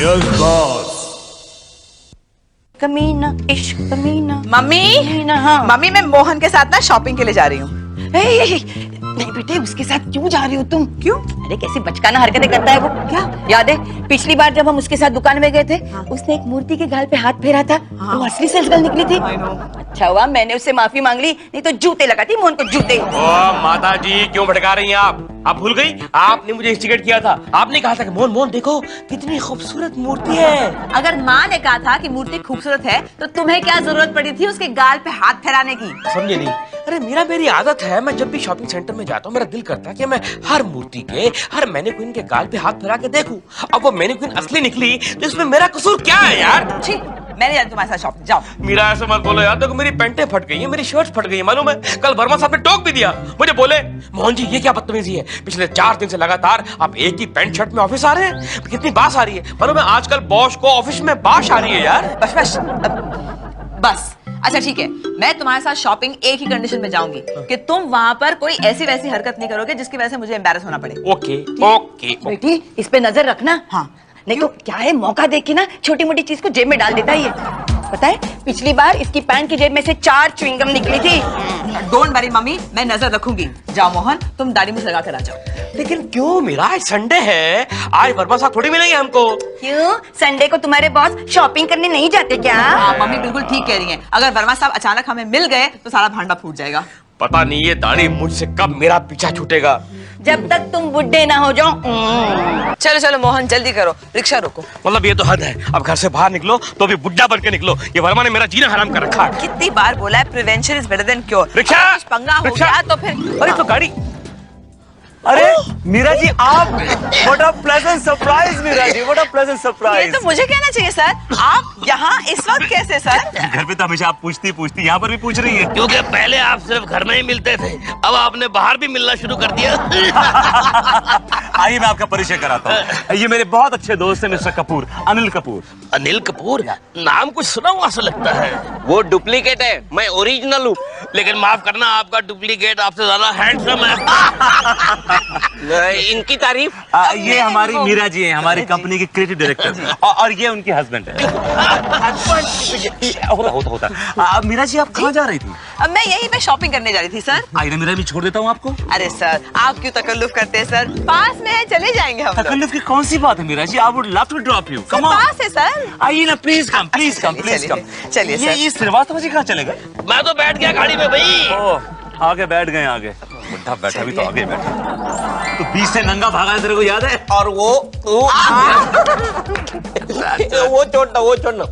Yes boss. कमीना इश्क कमीना। मम्मी कमीना, हाँ। मम्मी मैं मोहन के साथ ना शॉपिंग के लिए जा रही हूँ। नहीं बेटे, उसके साथ क्यों जा रही हो तुम? क्यों? अरे कैसी बचकाना हरकतें करता है वो। क्या याद है पिछली बार जब हम उसके साथ दुकान में गए थे? हाँ। उसने एक मूर्ति के गाल पे हाथ फेरा था। हाँ। वो असली सेल्स गर्ल निकली थी। अच्छा हुआ मैंने उससे माफी मांग ली, नहीं तो जूते लगाती मोहन को, जूते। ओ माता जी क्यों भटका रही हैं आप भूल गई? आपने मुझे इंस्टिगेट किया था। आपने कहा था कि मोहन मोहन देखो कितनी खूबसूरत मूर्ति है। अगर माँ ने कहा था कि मूर्ति खूबसूरत है तो तुम्हें क्या जरूरत पड़ी थी उसके गाल पे हाथ फैलाने की? समझे नहीं? अरे मेरी आदत है, मैं जब भी शॉपिंग सेंटर में जाता हूँ मेरा दिल करता है कि मैं हर मूर्ति के, हर मैनीक्वीन के गाल पे हाथ फैला के देखूं। अब वो मैनीक्वीन असली निकली तो इसमें मेरा कसूर क्या है यार? छी, मैंने यार तुम्हारे साथ शॉपिंग। जाओ। मीरा ऐसे मत बोलो यार, देखो मेरी पैंटें फट गई हैं, मेरी शर्ट फट गई है, मालूम है? कल वर्मा साहब ने टोक भी दिया। मुझे बोले मोहन जी ये क्या बदतमीजी है, पिछले 4 दिन से लगातार आप एक ही पैंट शर्ट में ऑफिस आ रहे हैं, कितनी बास आ रही है। मालूम है आजकल बॉस को ऑफिस में बाश आ रही है यार। बस बस अच्छा ठीक है, मैं तुम्हारे साथ शॉपिंग एक ही कंडीशन में जाऊंगी कि तुम वहां पर कोई ऐसी वैसी हरकत नहीं करोगे जिसकी वजह से मुझे एम्बैरस होना पड़े। Okay okay. बेटी इस पे नजर रखना। हाँ। नहीं तो क्या है, मौका देख के ना छोटी मोटी चीज को जेब में डाल देता है ये। पता है पिछली बार इसकी पैंट की जेब में से 4 च्युइंगम निकली थी। डोंट वरी मम्मी, मैं नजर रखूंगी। जाओ मोहन, तुम दाढ़ी मुझे लगा कर आ जाओ। लेकिन क्यों मीरा, आज संडे है, आज वर्मा साहब थोड़ी मिलेंगे हमको। क्यों, संडे को तुम्हारे बॉस शॉपिंग करने नहीं जाते क्या? हाँ मम्मी बिल्कुल ठीक कह रही हैं। अगर वर्मा साहब अचानक हमें मिल गए तो सारा भांडा फूट जाएगा। पता नहीं ये दाढ़ी मुझसे कब मेरा पीछा छूटेगा। जब तक तुम बुढ़े ना हो जाओ। चलो चलो मोहन जल्दी करो, रिक्शा रोको। मतलब ये तो हद है, अब घर से बाहर निकलो तो भी बुड्ढा बन के निकलो। ये वर्मा ने मेरा जीना हराम कर रखा है। कितनी बार बोला है prevention is better than cure. Rickshaw! पंगा हो रिक्शा! गया तो फिर। अरे तो गाड़ी। अरे मीरा जी आप, what a pleasant surprise Meera ji, what a pleasant ये सरप्राइज। तो मुझे कहना चाहिए सर, आप यहाँ इस वक्त कैसे सर? घर पे तो हमेशा आप पूछती यहाँ पर भी पूछ रही है। क्योंकि पहले आप सिर्फ घर में ही मिलते थे, अब आपने बाहर भी मिलना शुरू कर दिया। आइए मैं आपका परिचय कराता हूँ। ये मेरे बहुत अच्छे दोस्त हैं मिस्टर कपूर, अनिल कपूर। अनिल कपूर, नाम कुछ सुना हुआ सा लगता है। वो डुप्लीकेट है, मैं ओरिजिनल हूँ। लेकिन माफ करना आपका डुप्लीकेट आपसे ज्यादा हैंडसम है। इनकी तारीफ। ये हमारी मीरा जी हैं, हमारी कंपनी के क्रिएटिव डायरेक्टर, और ये उनके हस्बैंड है। होता। मीरा जी आप कहाँ जा रही थी? अब मैं यहीं पे शॉपिंग करने जा रही थी सर। आइए मीरा, भी छोड़ देता हूँ आपको। अरे सर आप क्यों तकल्लुफ करते हैं सर, पास में है, चले जाएंगे हम लोग। तकल्लुफ की कौन सी बात है Meera ji, I would love to drop you. Come on, पास है सर। आइए ना, please come, please come, please come. चलिए सर। ये श्रीवास्तव जी कहाँ चले गए? मैं तो बैठ गया गाड़ी में भाई। ओह, आगे बैठ गए आगे। बुढ़ा बैठा भी तो आगे बैठा। तो बीच से नंगा भागा है, तेरे को याद है? और वो छोड़ना।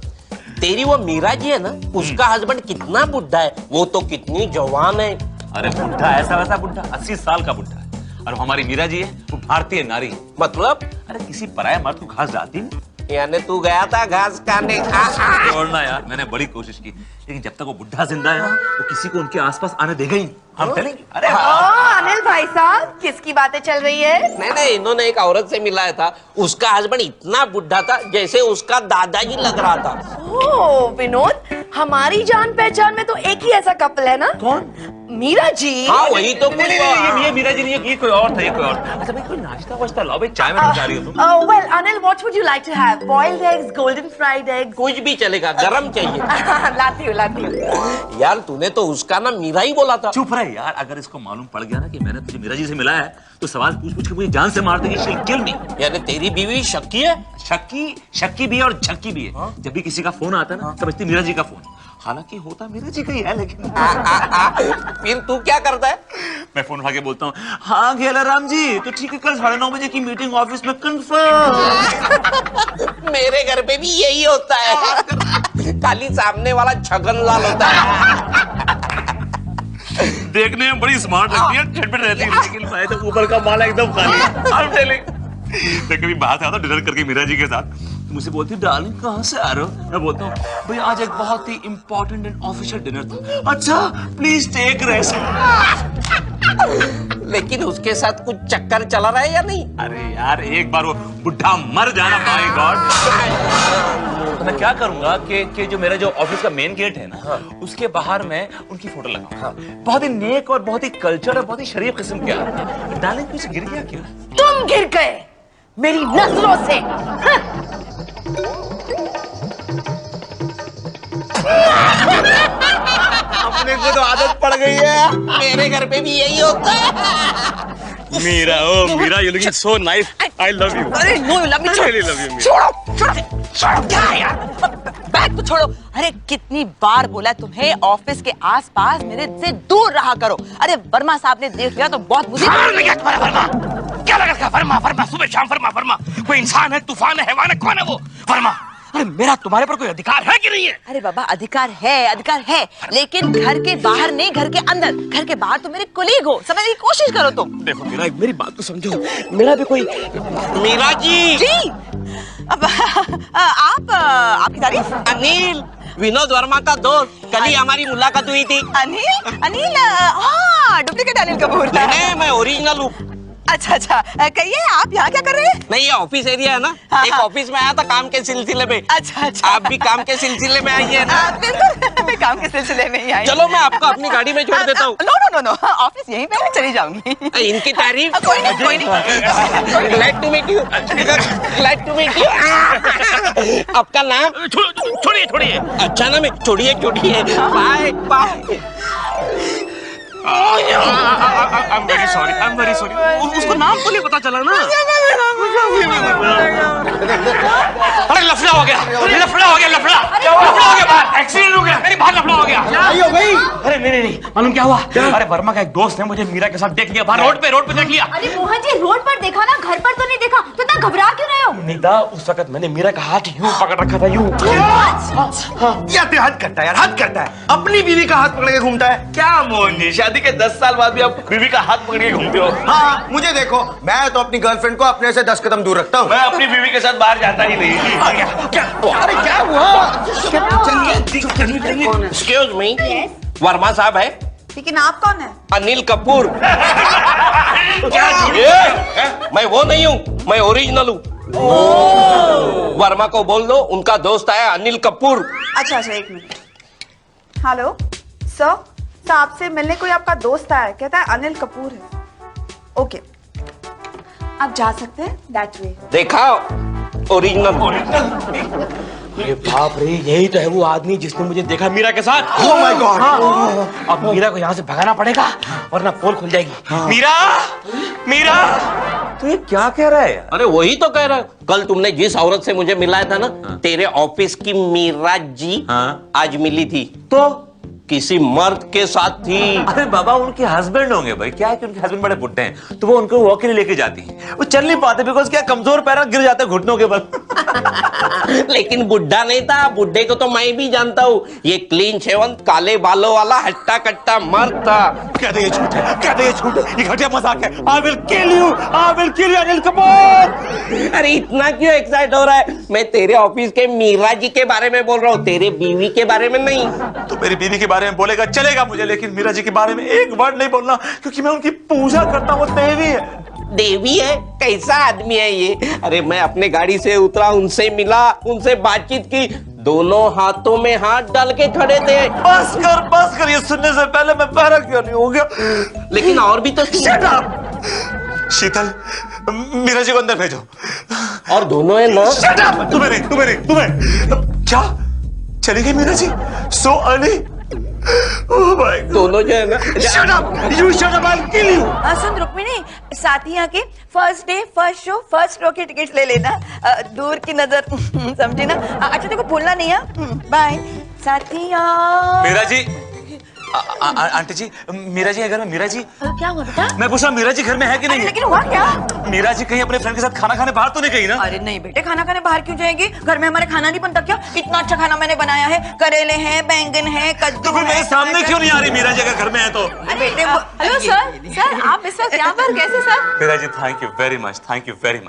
तेरी वो मीरा जी है ना, उसका हस्बैंड कितना बुढ़ा है, वो तो कितनी जवान है। अरे बुढ़ा ऐसा वैसा बुढ़ा, 80 साल का बुढ़ा है। और हमारी मीरा जी है वो भारतीय नारी है। मतलब? अरे किसी पराये मर्द को घास जाती नहीं। यानी तू गया था घास खाने? छोड़ना यार, मैंने बड़ी कोशिश की, लेकिन जब तक वो बुढ़ा जिंदा है वो किसी को उनके आसपास आने देगा ही नहीं। हम चलेंगे। अरे अनिल भाई साहब किसकी बातें चल रही है? नहीं, इन्होंने एक औरत से मिलाया था, उसका हस्बैंड इतना बुढ़ा था जैसे उसका दादाजी लग रहा था। ओह विनोद, हमारी जान पहचान में तो एक ही ऐसा कपल है ना? कौन? मीरा जी। हाँ वही तो कुछ। ये मीरा जी नहीं है, ये कोई और था, ये कोई और। अच्छा भाई कोई नाश्ता वाश्ता लाओ भाई, चाय में जा रही हो तुम? Well, Anil, what would you like to have? Boiled eggs, golden fried eggs? कुछ भी चलेगा, गरम चाहिए। लाती हूँ। यार तूने तो उसका ना मीरा ही बोला था। चुप रहे यार, अगर इसको मालूम पड़ गया ना कि मैंने तुझे मीरा जी से मिला है तो सवाल पूछ पूछ के मुझे जान से मार देगी। she'll kill me। यानी तेरी बीवी शक्की है? शक्की भी है और झक्की भी है। जब भी किसी का फोन आता है ना समझती मीरा जी का फोन, हालांकि होता मीरा जी का ही है, लेकिन फिर तू क्या करता है? मैं फोन उठा के बोलता हूँ, हाँ घेलाराम जी तो ठीक है, कल 9:30 बजे की मीटिंग ऑफिस में कंफर्म। मेरे घर पे भी यही होता है, खाली सामने वाला छगन लाल होता है। देखने में बड़ी स्मार्ट लगती है, झटपट रहती है, लेकिन मैं तो ऊपर का माला एकदम खाली है। मैं कभी बाहर से आता डिनर करके मीरा जी के साथ, तो मुझसे बोलती डार्लिंग कहाँ से आ रहे हो? मैं बोलता हूँ भाई आज एक बहुत ही इंपॉर्टेंट एंड ऑफिशियल डिनर था। अच्छा प्लीज टेक रेस्ट। लेकिन उसके साथ कुछ चक्कर चला रहा है या नहीं? अरे यार एक बार वो बुढ़ा मर जाना, माय गॉड। तो मैं क्या करूंगा कि जो मेरा जो ऑफिस का मेन गेट है ना, उसके बाहर मैं उनकी फोटो लगाऊंगा। बहुत ही नेक और बहुत ही कल्चर और बहुत ही शरीफ किस्म के आदमी। डार्लिंग कुछ गिर गया क्या? तुम गिर गए मेरी नजरों से। मेरे को तो आदत पड़ गई है, मेरे घर पे भी यही होता है। मीरा, ओ Meera, you looking so nice, I love you. अरे no you love me, I really love you, Meera. छोड़ो छोड़ो क्या यार, बैग तो छोड़ो। अरे कितनी बार बोला है तुम्हें ऑफिस के आसपास मेरे से दूर रहा करो। अरे वर्मा साहब ने देख लिया तो बहुत मुझे वर्मा क्या लगा था? वर्मा वर्मा सुबह शाम वर्मा वर्मा, कोई इंसान है, तूफान है, हैवान है, कौन है वो? वर्मा, अरे मेरा तुम्हारे पर कोई अधिकार है कि नहीं है? अरे बाबा अधिकार है, लेकिन घर के बाहर नहीं, घर के अंदर। घर के बाहर तो मेरे कोलीग हो, समझने की कोशिश करो तुम। देखो मीरा, मेरी बात को समझो, मेरा भी कोई। मीरा जी, जी अब आपकी तारीफ। अनिल, विनोद वर्मा का दोस्त, कल ही हमारी मुलाकात हुई थी। अनिल हाँ, डुप्लीकेट अनिल कपूर। नहीं, मैं ओरिजिनल हूँ। अच्छा कहिए आप यहाँ क्या कर रहे हैं? नहीं, ये ऑफिस एरिया है ना, हाँ, एक हाँ। ऑफिस में आया था काम के सिलसिले में। अच्छा आप भी काम के सिलसिले में आई है ना? बिल्कुल, मैं काम के सिलसिले में ही आई। चलो मैं आपको अपनी गाड़ी में छोड़ देता हूँ। नो ऑफिस यहीं पे, मैं चली जाऊंगी। इनकी तारीफ। कोई नहीं। Glad to meet you, glad to meet you. आपका नाम? छोड़िए। अच्छा ना, मैं छोड़िए, बाय। I'm very sorry. उसको नाम तो नहीं पता चला ना। अरे लफड़ा हो गया बाहर, एक्सीडेंट हो गया, मेरी बाहर लफड़ा हो गया। अरे नहीं, मालूम क्या हुआ? अरे वर्मा का एक दोस्त है, मुझे मीरा के साथ देख लिया बाहर, रोड पे देख लिया। अरे मोहन जी, रोड पर देखा ना, घर पर तो नहीं देखा, तो इतना घबरा क्यों रहे हो? निदा, उस वक्त मैंने मीरा का हाथ यूं पकड़ रखा था, यूं। या तो हद करता है यार, हद करता है। अपनी बीवी का हाथ पकड़ के घूमता है। क्या मोहन जी, शादी के 10 साल बाद भी आप बीवी का हाथ पकड़ के घूमते हो? हाँ, मुझे देखो, मैं तो अपनी गर्लफ्रेंड को अपने से 10 कदम दूर रखता हूँ। मैं अपनी बीवी के साथ बाहर जाता ही नहीं। अरे क्या हुआ? एक्सक्यूज मी, वर्मा साहब है? लेकिन आप कौन है? अनिल कपूर। मैं वो नहीं हूँ, मैं ओरिजिनल हूँ। वर्मा को बोल दो, उनका दोस्त आया अनिल कपूर। अच्छा 1 मिनट। हेलो सर, आपसे मिलने कोई आपका दोस्त आया है, कहता है अनिल कपूर है। ओके, आप जा सकते हैं दैट वे। देखा, ओरिजिनल। अरे बाप रे, यही तो है वो आदमी जिसने मुझे देखा मीरा के साथ। Oh my God! अब मीरा को यहाँ से भगाना पड़ेगा, वरना पोल खुल जाएगी। मीरा, तो ये क्या कह रहा है यार? अरे वही तो कह रहा है, कल तुमने जिस औरत से मुझे मिलाया था ना, तेरे ऑफिस की मीरा जी, आज मिली थी तो किसी मर्द के साथ थी। अरे बाबा, उनके हस्बैंड होंगे भाई। क्या है कि उनके हस्बैंड बड़े बुड्ढे हैं, तो वो उनको वॉक के लिए लेके जाती है। वो चल नहीं पाते बिकॉज क्या, कमजोर पैर गिर जाते हैं घुटनों के बल। लेकिन बुड्ढा नहीं था, बुड्ढे को तो मैं भी जानता हूँ। ये क्लीन शेवन, काले बालों वाला हट्टा कट्टा मर्द था। कहते ये झूठ है, ये घटिया मजाक है। I will kill you, Anil Kapoor. अरे इतना क्यों एक्साइट हो रहा है? मैं तेरे ऑफिस के मीरा जी के बारे में बोल रहा हूँ, तेरे बीवी के बारे में नहीं। तो मेरी बीवी के बारे में बोलेगा चलेगा मुझे, लेकिन मीरा जी के बारे में एक वर्ड नहीं बोलना, क्योंकि मैं उनकी पूजा करता हूँ। देवी है। देवी है? कैसा आदमी है ये? अरे मैं अपने गाड़ी से उतरा, उनसे मिला, उनसे बातचीत की, दोनों हाथों में हाथ डाल के खड़े थे। बस कर, ये सुनने से पहले मैं बहरा क्यों नहीं हो गया? लेकिन और भी तो Shut up! शीतल, मीरा जी को अंदर भेजो। और दोनों है ना? Shut up! तुम्हें क्या चली गई Meera ji? So early? Oh my God! दोनों जो है ना। Shut up! You shut up! I'll kill you! सुन रुक्मिणी, साथ ही आके first day first show first row की टिकट ले लेना। दूर की नजर समझी ना? अच्छा देखो भूलना नहीं है। बाय साथिया। मीरा जी, आंटी जी, मीरा जी है घर में? मीरा जी, क्या हुआ बेटा? मैं पूछ रहा मीरा जी घर में है कि नहीं? लेकिन हुआ क्या? मीरा जी कहीं अपने फ्रेंड के साथ खाना खाने बाहर तो नहीं गई ना? अरे नहीं बेटे, खाना खाने बाहर क्यों जाएगी? घर में हमारे खाना नहीं बनता क्या? इतना अच्छा खाना मैंने बनाया है, करेले हैं, बैंगन है, कद्दू तो फिर मेरे सामने क्यों नहीं आ रही मीरा जी अगर घर में है तो? बेटे हेलो सर, आप इस वक्त यहाँ पर कैसे sir? Meera ji, thank you very much. Thank you very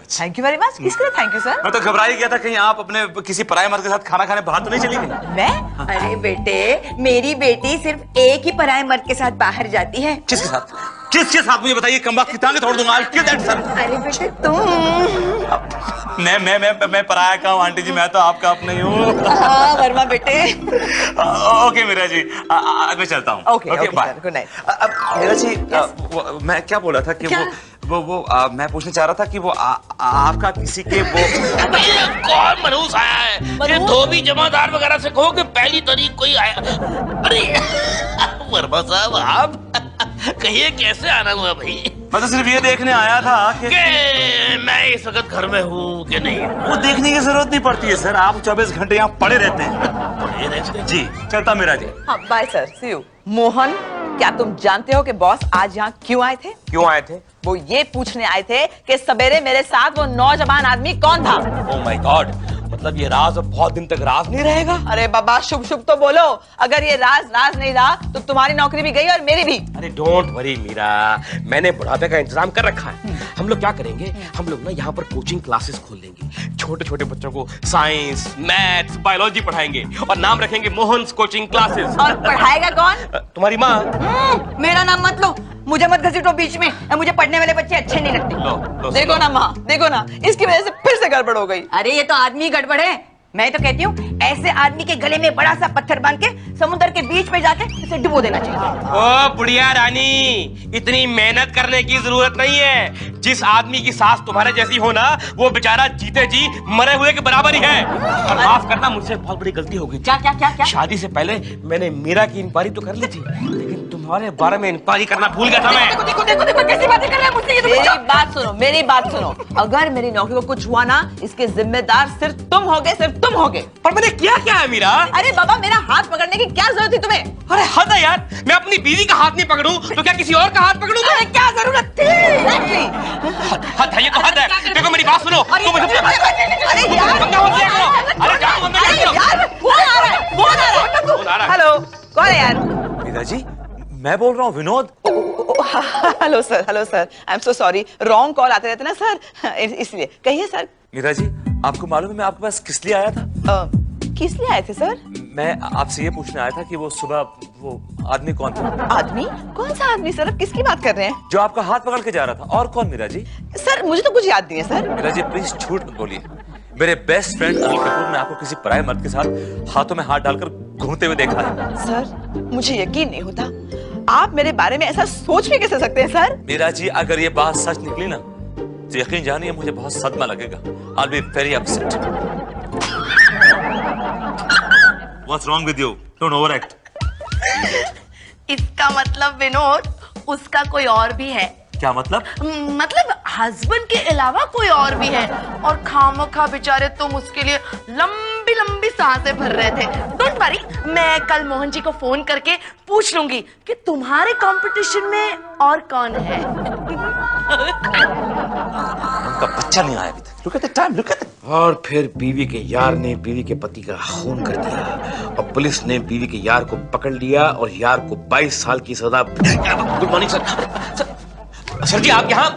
much. किसके लिए थैंक यू सर? मैं तो घबरा ही गया था कहीं आप अपने किसी पराये मर्द के साथ खाना खाने बाहर तो नहीं चली गई? मैं? अरे बेटे, मेरी बेटी सिर्फ एक ही पराये मर्द के साथ बाहर जाती है। किसके साथ? किसके साथ मुझे बताइए, कम वक्त कितना तोड़ दूंगा। I'll kill that son. अरे बेटे तुम। मैं पराया का हूँ आंटी जी, मैं तो आपका अपना ही हूँ। हाँ वर्मा बेटे। ओके मीरा जी, मैं चलता हूँ। Okay bye. Good night. Meera ji, मैं क्या बोला था कि वो मैं पूछना चाह रहा था कि वो आपका किसी के वो कौन मनहूस आया है? ये धोबी जमादार वगैरह से कहो कि पहली तारीख कोई आया। अरे वर्मा साहब आप कहिए कैसे आना हुआ भाई? मैं तो सिर्फ ये देखने आया था कि मैं इस वक्त घर में हूँ कि नहीं? वो देखने की जरूरत नहीं पड़ती है सर, आप 24 घंटे यहाँ पड़े रहते हैं। जी चलता मीरा जी। हाँ bye sir, see you. Mohan, क्या तुम जानते हो कि बॉस आज यहाँ क्यों आए थे? क्यों आए थे? वो ये पूछने आए थे कि सवेरे मेरे साथ वो नौजवान आदमी कौन था। ओह माय गॉड, मतलब ये राज अब बहुत दिन तक राज नहीं रहेगा? अरे बाबा शुभ शुभ तो बोलो, अगर ये राज राज नहीं रहा तो तुम्हारी नौकरी भी गई और मेरी भी। अरे डोंट वरी मीरा, मैंने बुढ़ापे का इंतजाम कर रखा है। हम लोग क्या करेंगे, हम लोग ना यहाँ पर कोचिंग क्लासेस खोल लेंगे, छोटे छोटे बच्चों को साइंस, मैथ्स, बायोलॉजी पढ़ाएंगे और नाम रखेंगे मोहन्स कोचिंग क्लासेस। और पढ़ाएगा कौन? तुम्हारी माँ। मेरा नाम मत लो, मुझे मत घसीटो बीच में, मुझे पढ़ने वाले बच्चे अच्छे नहीं लगते। लो, देखो ना माँ, देखो ना, इसकी वजह से फिर से गड़बड़ हो गई। अरे ये तो आदमी गड़बड़ है। मैं तो कहती हूँ ऐसे आदमी के गले में बड़ा सा पत्थर बांध के समुद्र के बीच में जाके इसे डुबो देना चाहिए। ओ बुढ़िया रानी, इतनी मेहनत करने की जरूरत नहीं है। जिस आदमी की सास तुम्हारे जैसी हो ना, वो बेचारा जीते जी मरे हुए के बराबर ही है। और माफ करना, मुझसे बहुत बड़ी गलती हो गई। क्या क्या क्या क्या? शादी से पहले मैंने मीरा की इंक्वायरी तो कर ली थी, लेकिन तुम्हारे बारे में इंक्वायरी करना भूल गया था मैं। देखो देखो देखो कैसी बातें कर रहा है मुझसे ये तो मेरी बात सुनो, मेरी बात सुनो। अगर मेरी नौकरी को कुछ हुआ ना, इसके जिम्मेदार सिर्फ तुम होगे, सिर्फ तुम होगे। पर मैंने किया क्या है मीरा? अरे बाबा, मेरा हाथ पकड़ने की क्या जरूरत थी तुम्हें? अरे हद है यार, मैं अपनी बीवी का हाथ नहीं पकड़ूं तो क्या किसी और का हाथ पकड़ूं? अरे क्या जरूरत थी? हद है, ये तो हद है। देखो मेरी बात सुनो, तुम मुझे अरे यार, पंगा मत लिया करो। अरे जाओ, मत लिया करो। यार, फोन आ रहा है, फोन आ रहा है। फोन आ रहा है। हेलो, कौन है यार? मीरा जी, मैं बोल रहा हूँ Vinod. Hello sir, I am so sorry, wrong call आते रहते ना सर, इसलिए। कहिए सर। मीरा जी, आपको मालूम है मैं आपके पास किस लिए आया था? किस लिए आए थे सर? मैं आपसे ये पूछने आया था कि वो सुबह वो आदमी कौन था? आदमी? कौन सा आदमी सर? आप किसकी बात कर रहे हैं? जो आपका हाथ पकड़ के जा रहा था। और कौन मीरा जी? सर मुझे तो कुछ याद नहीं है सर। मीरा जी प्लीज झूठ मत बोलिए। मेरे बेस्ट फ्रेंड अनिल कपूर ने आपको किसी पराये मर्द के साथ हाथों में हाथ डालकर घूमते हुए देखा है। सर मुझे यकीन नहीं होता, आप मेरे बारे में ऐसा सोच भी कैसे सकते हैं सर? मीरा जी, अगर ये बात सच निकली ना तो यकीन जानिए मुझे बहुत सदमा लगेगा। I'll be very upset. What's wrong with you? Don't overact. इसका मतलब विनोद, उसका कोई और भी है। क्या मतलब? मतलब हस्बैंड के अलावा कोई और भी है, और खामखा बेचारे तुम उसके लिए लंबी लंबी सांसें भर रहे थे। डोंट वरी, मैं कल मोहन जी को फोन करके पूछ लूंगी कि तुम्हारे कंपटीशन में और कौन है। उनका बच्चा नहीं आया अभी तक। Look at the time, look at the... और फिर बीवी के यार ने बीवी के पति का खून कर दिया और पुलिस ने बीवी के यार को पकड़ लिया और यार को 22 साल की सजा। Good morning sir. सर जी आप यहाँ।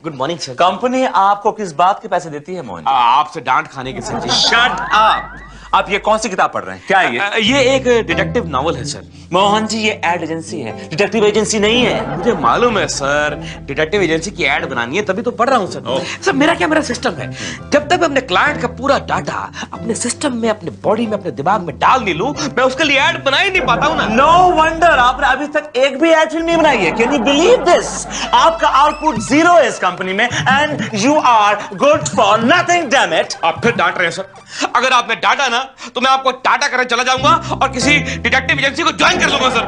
Good morning sir. कंपनी आपको किस बात के पैसे देती है मोहन जी? आपसे डांट खाने के सर जी। Shut up! आप ये कौन सी किताब पढ़ रहे हैं? क्या है ये? ये एक डिटेक्टिव नॉवल है सर। मोहन जी, ये एड एजेंसी है, डिटेक्टिव एजेंसी नहीं है। मुझे मालूम है सर, डिटेक्टिव एजेंसी की एड बनानी है, तभी तो पढ़ रहा हूँ सर। सर मेरा सिस्टम है, जब तक मैं अपने क्लाइंट का पूरा डाटा अपने सिस्टम में, अपने बॉडी में, अपने दिमाग में डाल नहीं लूं, मैं उसके लिए एड बना ही नहीं पाता हूँ ना। नो वंडर, आपने अभी तक एक भी एड फिल्म नहीं बनाई है। Can you believe this? आपका आउटपुट 0 है इस कंपनी में and you are good for nothing, damn it. आप फिर डांट रहे हैं सर। अगर आपने डांटा ना तो मैं आपको टाटा करने चला जाऊंगा और किसी डिटेक्टिव एजेंसी को ज्वाइन कर लूंगा सर।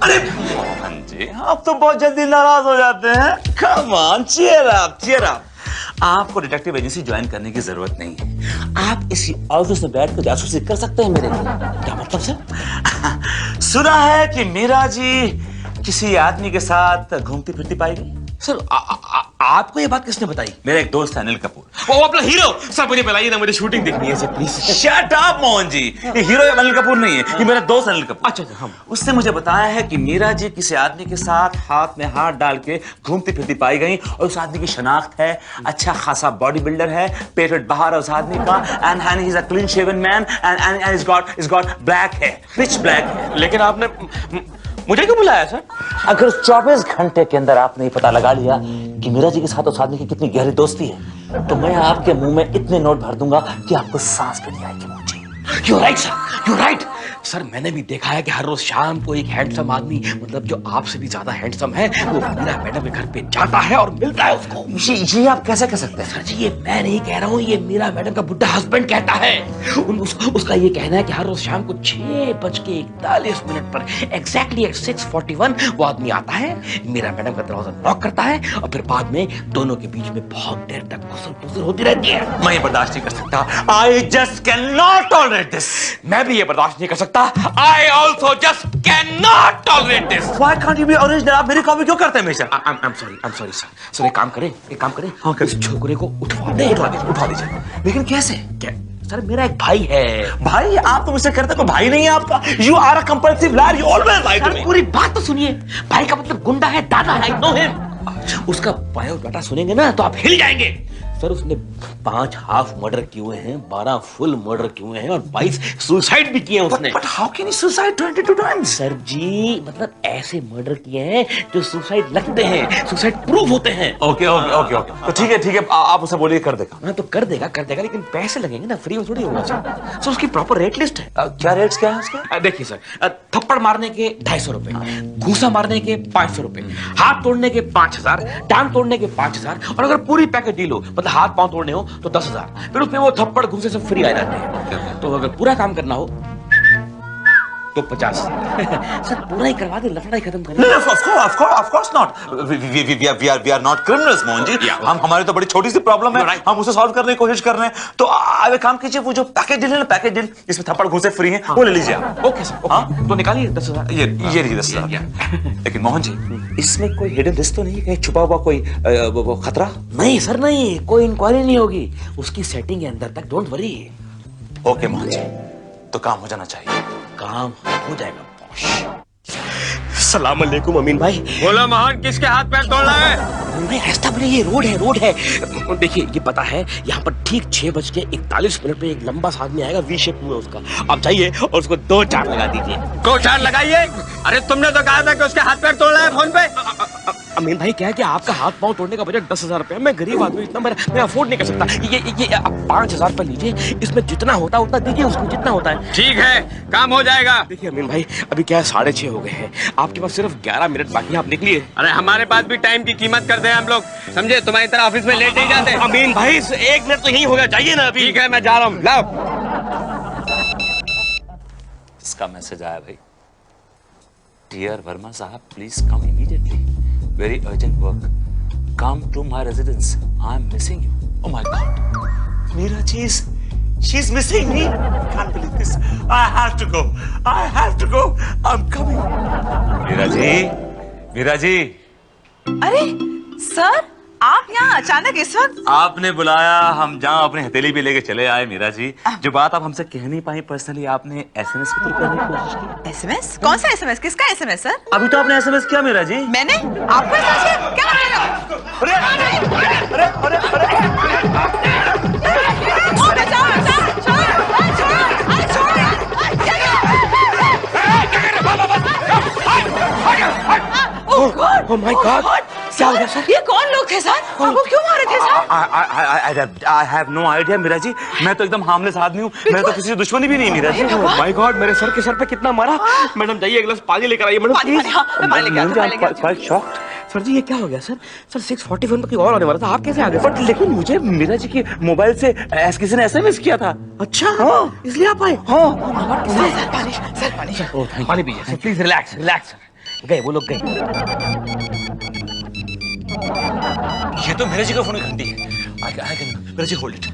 अरे मोहन जी, आप तो बहुत जल्दी नाराज हो जाते हैं। Come on, cheer up, cheer up. आपको डिटेक्टिव एजेंसी ज्वाइन करने की जरूरत नहीं है। आप इसी ऑफिस में बैठकर जासूसी कर सकते हैं मेरे लिए। क्या मतलब सर? सुना है कि मीरा जी किसी आदमी के साथ घूमती फिरती पाई गई। सर आपको ये बात किसने बताई? मेरा एक दोस्त है अनिल कपूर, वो अपना हीरो। सर मुझे बताइए ना, मुझे शूटिंग देखनी है sir please. Shut up Mohan ji, ये हीरो अनिल कपूर नहीं है, ये मेरा दोस्त अनिल कपूर। अच्छा हाँ। उसने मुझे बताया है कि मीरा जी किसी आदमी के साथ हाथ में हाथ डाल के घूमती फिरती पाई गई और उस आदमी की शनाख्त है, अच्छा खासा बॉडी बिल्डर है, पेट वेट बाहर है उस आदमी का, and he is a clean shaven man and is got black है, पिच ब्लैक है। लेकिन आपने मुझे क्यों बुलाया सर? अगर 24 घंटे के अंदर आपने ये पता लगा लिया कि मीरा जी के साथ उस आदमी की कितनी गहरी दोस्ती है, तो मैं आपके मुंह में इतने नोट भर दूंगा कि आपको सांस भी नहीं आएगी मुझे। You're right, sir. You're right. Sir मैंने भी देखा है कि हर रोज शाम को एक हैंडसम आदमी, मतलब जो आपसे भी ज्यादा हैंडसम है, वो मीरा मैडम के घर पे जाता है और मिलता है उसको। ये आप कैसे कह सकते हैं? सर जी, ये मैं नहीं कह रहा हूँ, ये मीरा मैडम का बुड्ढा हस्बैंड कहता है। उसका ये कहना है कि हर रोज शाम को 6:41 पर एग्जैक्टली at 6:41 वो आदमी आता है, मीरा मैडम का दरवाजा नॉक करता है और फिर बाद में दोनों के बीच में बहुत देर तक गुसर होती रहती है। मैं ये बर्दाश्त नहीं कर सकता। I just cannot tolerate this. मैं भी ये बर्दाश्त नहीं कर सकता। I also just cannot tolerate this. Why can't you be original? आप मेरी कॉपी क्यों करते हैं हमेशा? I'm sorry sir. सर एक काम करें, हाँ, इस छोकरे को उठा दीजिए। लेकिन कैसे? क्या सर, मेरा एक भाई है। भाई, आप तो मुझसे करते कोई भाई नहीं है आपका। You are a compulsive liar. You always lie to sir me. पूरी बात तो सुनिए। भाई का मतलब गुंडा है, दादा है, I know him। उसका बायोडाटा सुनेंगे ना तो आप हिल जाएंगे। सर उसने 5 हाफ मर्डर किए हुए हैं, 12 फुल मर्डर किए हुए हैं और 22 सुसाइड भी किए हैं उसने। But how can you suicide 22 times? Sir जी, मतलब ऐसे मर्डर किए हैं जो सुसाइड लगते हैं, सुसाइड प्रूफ होते हैं। ओके। तो ठीक है, आप उसे बोलिए कर देगा। हाँ तो कर देगा, लेकिन पैसे लगेंगे ना, फ्री में थोड़ी होगा सर। सर उसकी प्रॉपर रेट लिस्ट है। क्या रेट्स क्या है उसके? देखिए सर, थप्पड़ मारने के 250 रुपए, घूसा मारने के 500 रुपए, हाथ तोड़ने के 5000, टांग तोड़ने के 5000 और अगर पूरी पैकेज डील हो, मतलब हाथ पांव तोड़ने हो तो 10,000। फिर उसमें वो थप्पड़ घूसे सब फ्री आ जाते हैं। तो अगर पूरा काम करना हो तो 50,000। सर पूरा ही करवा दे, लफड़ा ही खत्म कर। No, of course not. We are not criminals, Mohan ji. Yeah. हम हमारी तो बड़ी छोटी सी प्रॉब्लम है, हम उसे सॉल्व करने की कोशिश कर रहे हैं। तो आप एक काम कीजिए, वो जो पैकेज डील है ना, पैकेज डील इसमें थप्पड़ घूसे फ्री है, वो ले लीजिए आप। ओके सर, हाँ तो निकालिए 10,000। ये लीजिए 10,000। लेकिन मोहन जी, इसमें कोई हिडन रिस्क तो नहीं है, कहीं छुपा हुआ कोई वो खतरा? नहीं सर, नहीं, कोई इंक्वायरी नहीं होगी, उसकी सेटिंग है अंदर तक, don't worry. Okay Mohan ji, तो काम हो जाना चाहिए। काम हो जाएगा बॉस। सलाम अलैकुम अमीन भाई। बोलो मोहन, किसके हाथ पैर तोड़ रहा है? अमीन भाई रास्ता बोले, ये रोड है। देखिए ये पता है, यहाँ पर ठीक 6:41 पे एक लंबा सा आदमी आएगा, वी शेप में उसका। आप जाइए और उसको 2-4 लगा दीजिए। 2-4 लगाइए। अरे तुमने तो कहा था कि उसके हाथ पैर तोड़ रहा है फोन पे। अमीन भाई क्या है कि आपका हाथ पांव तोड़ने का बजट 10,000 रुपए है। मैं गरीब आदमी, इतना मैं अफोर्ड नहीं कर सकता। ये आप 5,000 रुपए लीजिए, इसमें जितना होता है उतना दीजिए उसको, जितना होता है। ठीक है, काम हो जाएगा। देखिए अमीन भाई, अभी क्या है 6:30 हो गए हैं, आपके पास सिर्फ 11 मिनट बाकी है, आप निकलिए। अरे हमारे पास भी टाइम की कीमत करते हैं हम लोग, समझे? तुम्हारी तरह ऑफिस में लेट नहीं जाते। अमीन भाई 1 मिनट तो यही होगा, जाइए ना अभी। ठीक है, मैं जा रहा हूँ। लाओ। इसका मैसेज आया भाई। डियर वर्मा साहब, please come immediately, very urgent work, come to my residence, I am missing you. Oh my God, Meera ji, she is missing me. Can't believe this. I have to go. I'm coming. Meera ji. अरे sir, आप यहाँ अचानक इस वक्त? आपने बुलाया, हम जहाँ अपने हथेली भी लेके चले आए। मीरा जी, जो बात आप हमसे कह नहीं पाई पर्सनली, आपने SMS के थ्रू करने की कोशिश की। SMS? कौन सा SMS? किसका SMS सर? अभी तो आपने SMS किया मीरा जी। मैंने आपको SMS किया? क्या कर रहे हो? ओह माय गॉड, क्या हो गया सर? ये कौन लोग थे सर? आपको क्यों मारे थे sir? I have no idea Meera ji, मैं तो एकदम हार्मलेस आदमी हूँ, मैं तो किसी से दुश्मनी भी नहीं मीरा जी। ओह माय गॉड, मेरे सर के सर पे कितना मारा। मैडम जाइए, एक गिलास पानी लेकर आइए मैडम प्लीज। मैं पानी लेके आती हूँ। सर जी ये क्या हो गया सर? सर 6:41 पे कोई और आने वाला था, आप कैसे आ गए? बट लेकिन मुझे मीरा जी की मोबाइल से किसी ने SMS किया था। अच्छा हाँ, इसलिए आप आए? हाँ सर पानी। पानी पीजिए प्लीज, रिलैक्स। गए वो लोग, गए। ये तो मीरा जी का फोन घंटी है। मीरा जी होल्ड इट।